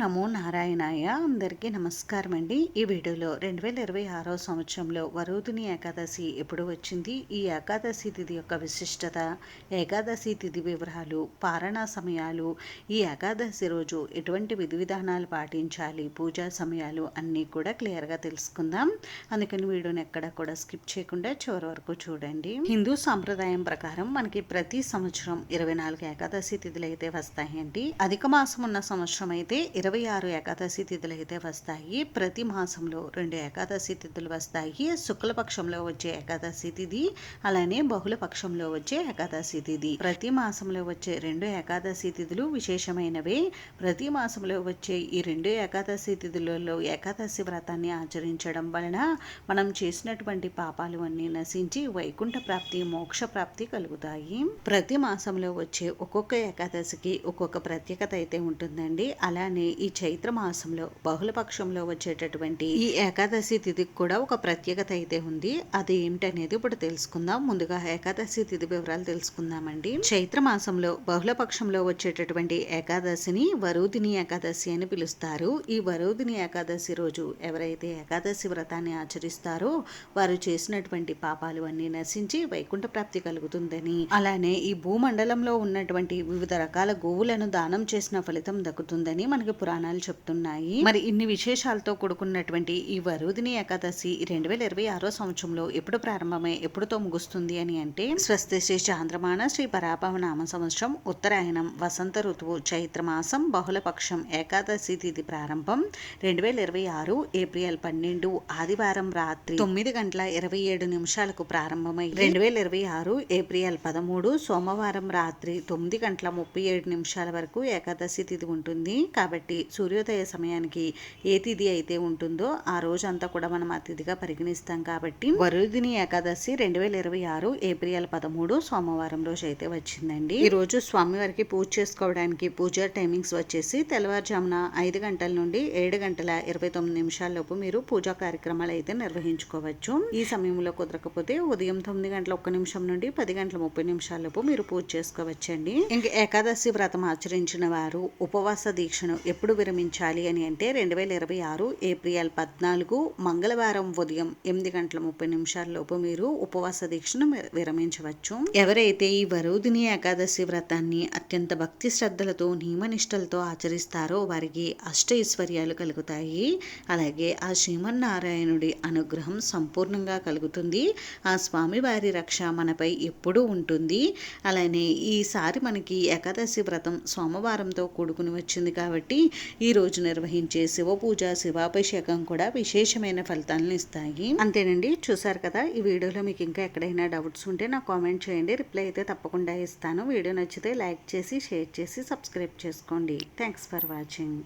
నమో నారాయణాయ. అందరికీ నమస్కారం అండి. ఈ వీడియోలో 2026 సంవత్సరంలో వరోధిని ఏకాదశి ఎప్పుడు వచ్చింది, ఈ ఏకాదశి తిథి యొక్క విశిష్టత, ఏకాదశి తిథి వివరాలు, పారణ సమయాలు, ఈ ఏకాదశి రోజు ఎటువంటి విధి విధానాలు పాటించాలి, పూజా సమయాలు అన్నీ కూడా క్లియర్గా తెలుసుకుందాం. అందుకని వీడియోని ఎక్కడ కూడా స్కిప్ చేయకుండా చివరి వరకు చూడండి. హిందూ సాంప్రదాయం ప్రకారం మనకి ప్రతి సంవత్సరం 24 ఏకాదశి తిథులు అయితే వస్తాయండి. అధిక మాసం ఉన్న సంవత్సరం అయితే 26 ఏకాదశి తిథులు అయితే వస్తాయి. ప్రతి మాసంలో 2 ఏకాదశి తిథులు వస్తాయి. శుక్లపక్షంలో వచ్చే ఏకాదశి తిథి, అలానే బహుళ పక్షంలో వచ్చే ఏకాదశి తిథి. ప్రతి మాసంలో వచ్చే 2 ఏకాదశి తిథులు విశేషమైనవే. ప్రతి మాసంలో వచ్చే ఈ 2 ఏకాదశి తిథులలో ఏకాదశి వ్రతాన్ని ఆచరించడం వలన మనం చేసినటువంటి పాపాలు అన్నీ నశించి వైకుంఠ ప్రాప్తి, మోక్ష ప్రాప్తి కలుగుతాయి. ప్రతి మాసంలో వచ్చే ఒక్కొక్క ఏకాదశికి ఒక్కొక్క ప్రత్యేకత అయితే ఉంటుందండి. అలానే ఈ చైత్ర మాసంలో బహుళపక్షంలో వచ్చేటటువంటి ఈ ఏకాదశి తిథికి కూడా ఒక ప్రత్యేకత అయితే ఉంది. అది ఏమిటనేది ఇప్పుడు తెలుసుకుందాం. ముందుగా ఏకాదశి తిథి వివరాలు తెలుసుకుందామండి. చైత్ర మాసంలో బహుళపక్షంలో వచ్చేటటువంటి ఏకాదశిని వరోధిని ఏకాదశి అని పిలుస్తారు. ఈ వరోధిని ఏకాదశి రోజు ఎవరైతే ఏకాదశి వ్రతాన్ని ఆచరిస్తారో వారు చేసినటువంటి పాపాలు అన్నీ నశించి వైకుంఠ ప్రాప్తి కలుగుతుందని, అలానే ఈ భూమండలంలో ఉన్నటువంటి వివిధ రకాల గోవులను దానం చేసిన ఫలితం దక్కుతుందని మనకి పురాణాలు చెప్తున్నాయి. మరి ఇన్ని విశేషాలతో కూడుకున్నటువంటి ఈ వరోధిని ఏకాదశి 2026 సంవత్సరంలో ఎప్పుడు ప్రారంభమై ఎప్పుడుతో ముగుస్తుంది అని అంటే, స్వస్తి శ్రీ చాంద్రమాన శ్రీ పరాభవ నామ సంవత్సరం, ఉత్తరాయణం, వసంత ఋతువు, చైత్రమాసం, బహుళపక్షం, ఏకాదశి తిథి ప్రారంభం 2026 ఏప్రిల్ 12 ఆదివారం రాత్రి 9:27 ప్రారంభమై 2026 ఏప్రిల్ 13 సోమవారం రాత్రి 9:37 వరకు ఏకాదశి తిథి ఉంటుంది. కాబట్టి సూర్యోదయ సమయానికి ఏ తిథి అయితే ఉంటుందో ఆ రోజంతా కూడా మనం ఆ తిథిగా పరిగణిస్తాం. కాబట్టి వరోధిని ఏకాదశి 2026 ఏప్రిల్ 13 సోమవారం రోజు అయితే వచ్చిందండి. ఈ రోజు స్వామివారికి పూజ చేసుకోవడానికి పూజా టైమింగ్స్ వచ్చేసి తెల్లవారుజామున 5 గంటల నుండి 7:29 లోపు మీరు పూజా కార్యక్రమాలు అయితే నిర్వహించుకోవచ్చు. ఈ సమయంలో కుదరకపోతే ఉదయం 9:01 నుండి 10:30 లోపు మీరు పూజ చేసుకోవచ్చండి. ఇంక ఏకాదశి వ్రతం ఆచరించిన వారు ఉపవాస దీక్షను ఎప్పుడు విరమించాలి అని అంటే 2026 ఏప్రిల్ 14 మంగళవారం ఉదయం 8:30 లోపు మీరు ఉపవాస దీక్షను విరమించవచ్చు. ఎవరైతే ఈ వరోధిని ఏకాదశి వ్రతాన్ని అత్యంత భక్తి శ్రద్ధలతో నియమనిష్టలతో ఆచరిస్తారో వారికి అష్టైశ్వర్యాలు కలుగుతాయి. అలాగే ఆ శ్రీమన్నారాయణుడి అనుగ్రహం సంపూర్ణంగా కలుగుతుంది. ఆ స్వామివారి రక్ష మనపై ఎప్పుడూ ఉంటుంది. అలానే ఈసారి మనకి ఏకాదశి వ్రతం సోమవారంతో కూడుకుని వచ్చింది కాబట్టి ఈ రోజు నిర్వహించే శివ పూజ, శివాభిషేకం కూడా విశేషమైన ఫలితాలను ఇస్తాయి. అంతేనండి. చూసారు కదా. ఈ వీడియోలో మీకు ఇంకా ఎక్కడైనా డౌట్స్ ఉంటే నాకు కామెంట్ చేయండి. రిప్లై అయితే తప్పకుండా ఇస్తాను. వీడియో నచ్చితే లైక్ చేసి, షేర్ చేసి, సబ్స్క్రైబ్ చేసుకోండి. Thanks for watching.